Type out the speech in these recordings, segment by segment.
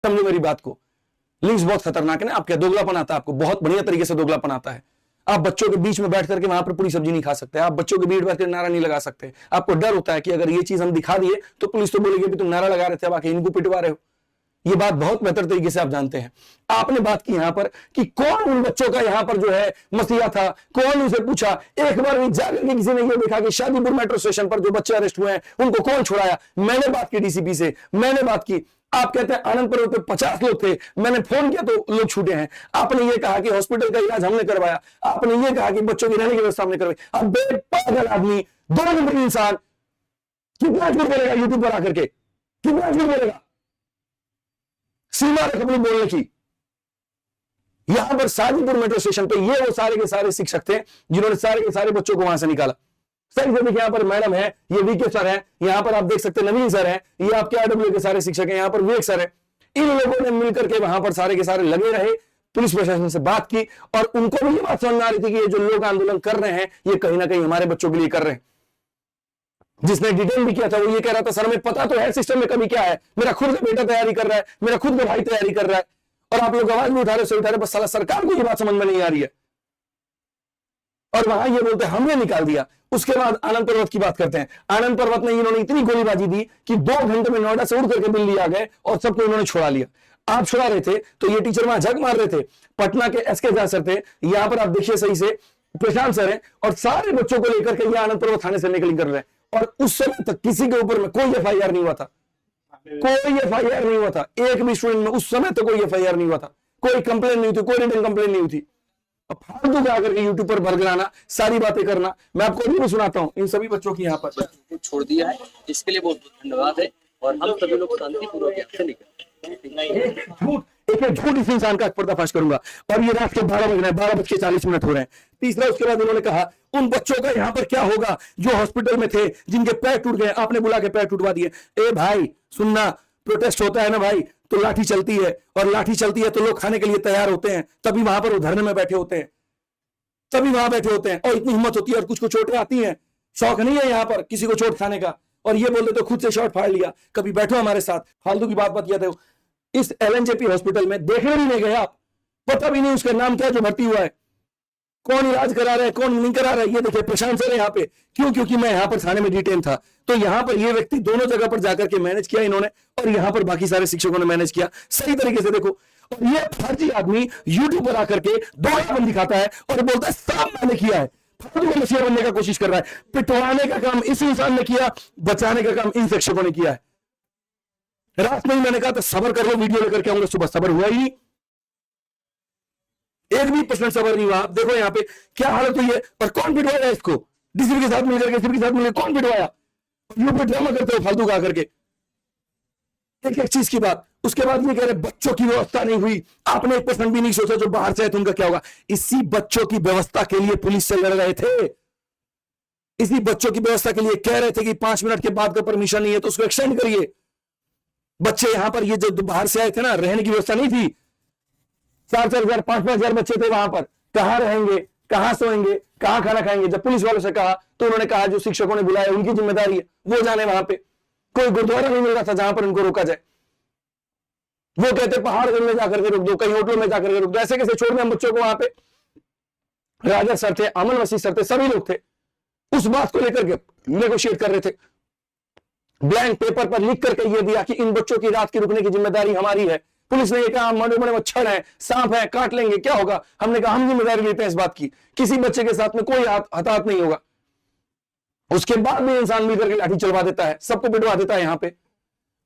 समझो मेरी बात को। लिंक्स बहुत खतरनाक है ना, आपके दोगलापन आता है, आपको बहुत बढ़िया तरीके से दोगलापन आता है। आप बच्चों के बीच में बैठ करके वहां पर पूरी सब्जी नहीं खा सकते, आप बच्चों के बीच बैठ कर नारा नहीं लगा सकते। आपको डर होता है कि अगर ये चीज हम दिखा दिए तो पुलिस तो बोलेगी तुम नारा लगा रहे थे, अब आके इनको पिटवा रहे हो। ये बात बहुत बेहतर तरीके से आप जानते हैं। आपने बात की यहां पर कि कौन उन बच्चों का यहां पर जो है मसीहा था, कौन उसे पूछा। एक बार भी जाकर के किसी ने ये देखा कि शादीपुर मेट्रो स्टेशन पर जो बच्चे अरेस्ट हुए हैं उनको कौन छुड़ाया? मैंने बात की डीसीपी से, मैंने बात की। आप कहते हैं आनंद पर्वत पे 50 लोग थे, मैंने फोन किया तो लोग छूटे हैं। आपने ये कहा कि हॉस्पिटल का इलाज हमने करवाया, आपने ये कहा कि बच्चों की रहने की व्यवस्था हमने करवाई। अब बेपागल आदमी, 2 नंबर इंसान कितना झूठ बोलेगा यूट्यूब पर आकर के, कितना झूठ बोलेगा? सीमा रख अपनी बोलने की। यहां पर शादीपुर मेट्रो स्टेशन पे ये वो सारे के सारे शिक्षक थे जिन्होंने सारे के सारे बच्चों को वहां से निकाला। सही से देखिए, यहां पर मैडम है, ये वीके सर है, यहां पर आप देख सकते हैं नवीन सर है, ये आपके आरडब्ल्यू के सारे शिक्षक हैं, यहां पर विवेक सर है। इन लोगों ने मिलकर के वहां पर सारे के सारे लगे रहे, पुलिस प्रशासन से बात की और उनको भी ये बात समझ में आ रही थी कि ये जो लोग आंदोलन कर रहे हैं ये कहीं ना कहीं हमारे बच्चों के लिए कर रहे हैं। जिसने डिटेन भी किया था वो ये कह रहा था, सर हमें पता तो है सिस्टम में कभी क्या है, मेरा खुद का बेटा तैयारी कर रहा है, मेरा खुद का भाई तैयारी कर रहा है, और आप लोग आवाज नहीं उठा रहे, बस साला सरकार को ये बात समझ में नहीं आ रही है। और वहां ये बोलते हैं हमने निकाल दिया। उसके बाद आनंद पर्वत की बात करते हैं। आनंद पर्वत ने इन्होंने इतनी गोलीबाजी दी कि 2 घंटे में नोएडा से उड़ करके दिल्ली आ गए और सबको इन्होंने छोड़ा लिया। आप छुड़ा रहे थे तो ये टीचर वहां झक मार रहे थे। पटना के एसके झा सर थे, यहां पर आप देखिए सही से प्रशांत सर है, और सारे बच्चों को लेकर के ये आनंद पर्वत थाने से निकल कर रहे हैं। और उस समय तक किसी के ऊपर में कोई एफआईआर नहीं हुआ था, कोई एफआईआर नहीं हुआ था। एक भी स्टूडेंट में उस समय तक कोई एफआईआर नहीं हुआ था, कोई कंप्लेन नहीं थी, कोई रिटन कंप्लेन नहीं हुई थी। अब फालतू में आकर के यूट्यूब पर बरगलाना, सारी बातें करना। मैं आपको अभी भी सुनाता हूं इन सभी बच्चों की यहाँ पर छोड़ दिया है, इसके लिए बहुत बहुत धन्यवाद है। और हम सभी लोग शांतिपूर्वक यहाँ से निकल। एक झूठ इस इंसान का पर्दाफाश करूंगा। और ये रात के 12 बज रहे हैं, 12:40 हो रहे हैं। तीसरा, उसके बाद उन्होंने कहा उन बच्चों का यहाँ पर क्या होगा जो हॉस्पिटल में थे, जिनके पैर टूट गए, आपने बुला के पैर टूटवा दिए। ए भाई सुनना, प्रोटेस्ट होता है ना भाई तो लाठी चलती है, और लाठी चलती है तो लोग खाने के लिए तैयार होते हैं, तभी वहां पर वो धरने में बैठे होते हैं, तभी वहां बैठे होते हैं। और इतनी हिम्मत होती है, और कुछ को चोटें आती हैं, शौक नहीं है यहाँ पर किसी को चोट खाने का, और ये बोलते तो खुद से शॉट फाड़ लिया। कभी बैठो हमारे साथ, फालतू की बात किया था। इस एलएनजेपी हॉस्पिटल में देखने भी नहीं गए आप, पता भी नहीं उसका नाम क्या जो भर्ती हुआ है, कौन इलाज करा रहा है, कौन नहीं करा रहा है। ये देखिए प्रशांत सर है यहाँ पे, क्यों? क्योंकि मैं यहाँ पर थाने में डिटेन था, तो यहाँ पर ये व्यक्ति दोनों जगह पर जाकर के मैनेज किया इन्होंने, और यहाँ पर बाकी सारे शिक्षकों ने मैनेज किया सही तरीके से। देखो, और ये फर्जी आदमी यूट्यूब पर आकर के दोगलापन दिखाता है और बोलता है सब मैंने किया है, फालतू का मसीहा बनने का कोशिश कर रहा है। पिटवाने का काम इस इंसान ने किया, बचाने का काम इन शिक्षकों ने किया है। रात में ही मैंने कहा था सबर कर लो, वीडियो लेकर के आऊंगा, सुबह सबर हुआ ही नहीं, 1% सबर नहीं हुआ। आप देखो यहाँ पे क्या हालत हुई है। और कौन पिटवाया इसको? डीसीपी के साथ मिलकर, एसीपी के साथ मिलकर कौन पिटवाया? यू पे ड्रामा करते हो फालतू का आकर के, एक एक चीज की बात। उसके बाद ये कह रहे बच्चों की व्यवस्था नहीं हुई, आपने 1% भी नहीं सोचा जो बाहर से आए तो उनका क्या होगा। इसी बच्चों की व्यवस्था के लिए पुलिस से लड़ रहे थे, इसी बच्चों की व्यवस्था के लिए कह रहे थे कि 5 मिनट के बाद का परमिशन नहीं है तो उसको एक्सटेंड करिए। बच्चे यहां पर ये जो बाहर से आए थे ना, रहने की व्यवस्था नहीं थी, 4-4 हजार 5-5 हजार बच्चे थे वहां पर, कहां रहेंगे, कहां सोएंगे, कहां खाना खाएंगे। जब पुलिस वालों से कहा तो उन्होंने कहा जो शिक्षकों ने बुलाया उनकी जिम्मेदारी है, वो जाने वहां पे। कोई गुरुद्वारा नहीं मिल रहा था जहां पर उनको रोका जाए, वो कहते पहाड़ में जाकर के रुक दो, कहीं होटल में जाकर के रुक दो, ऐसे कैसे छोड़ दें हम बच्चों को वहां पे। राजा सर थे, अमन वसी सर थे, सभी लोग थे, उस बात को लेकर के नेगोशिएट कर रहे थे। ब्लैंक पेपर पर लिख करके ये दिया कि इन बच्चों की रात की रुकने की जिम्मेदारी हमारी है। पुलिस ने ये कहा बड़े बड़े मच्छर हैं, सांप है, काट लेंगे, क्या होगा? हमने कहा हम जिम्मेदारी लेते हैं इस बात की, किसी बच्चे के साथ में कोई हताहत नहीं होगा। उसके बाद में इंसान मिलकर के लाठी चलवा देता है, सबको पिटवा देता है यहाँ पे,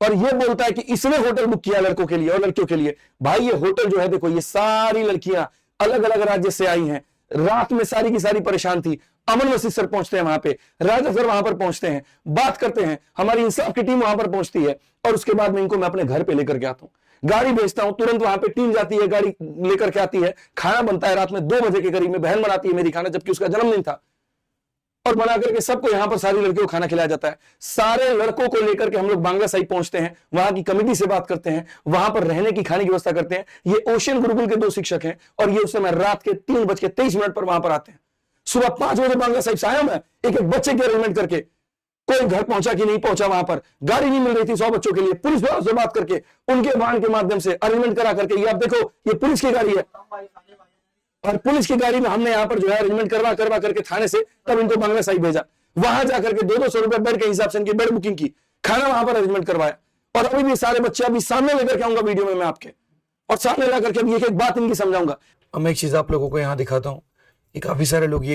और ये बोलता है कि इसने होटल बुक किया लड़कों के लिए और लड़कियों के लिए। भाई ये होटल जो है, देखो ये सारी लड़कियां अलग अलग राज्य से आई हैं, रात में सारी की सारी परेशान थी। अमन वसीफ सर पहुंचते हैं वहां पे, राजा सर वहां पर पहुंचते हैं, बात करते हैं, हमारी इंसाफ की टीम वहां पर पहुंचती है, और उसके बाद में इनको मैं अपने घर पे लेकर के आता हूं, गाड़ी भेजता हूं, तुरंत वहां पे टीम जाती है, गाड़ी लेकर के आती है, खाना बनता है रात में 2 बजे के करीब में, बहन बनाती है मेरी खाना, जबकि उसका जन्मदिन था, और बना करके सबको यहां पर सारी लड़कियों को खाना खिलाया जाता है। सारे लड़कों को लेकर के हम लोग बांग्ला साहिब पहुंचते हैं, वहां की कमेटी से बात करते हैं, वहां पर रहने की खाने की व्यवस्था करते हैं। ये ओशियन गुरुकुल के 2 शिक्षक हैं, और ये उस समय रात के 3:23 पर वहां पर आते हैं। सुबह 5 बजे बांग्ला साहिब से आया मैं, एक एक बच्चे की अरेंजमेंट करके, कोई घर पहुंचा कि नहीं पहुंचा, वहां पर गाड़ी नहीं मिल रही थी 100 बच्चों के लिए, पुलिस वालों से बात करके उनके वाहन के माध्यम से अरेंजमेंट करा करके, ये आप देखो ये पुलिस की गाड़ी है, और पुलिस की गाड़ी में हमने यहाँ पर जो है अरेंजमेंट करवा करके थाने से तब इनको बांग्ला साहिब भेजा, वहां जाकर के 200 रुपए बेड के हिसाब से इनकी बेड बुकिंग की, खाना वहां पर अरेंजमेंट करवाया, और अभी भी सारे बच्चे अभी सामने लेकर के आऊंगा वीडियो में मैं आपके, और सामने ला करके अभी एक एक बात इनकी समझाऊंगा। अब मैं एक चीज आप लोगों को यहाँ दिखाता हूँ, काफी सारे लोग ये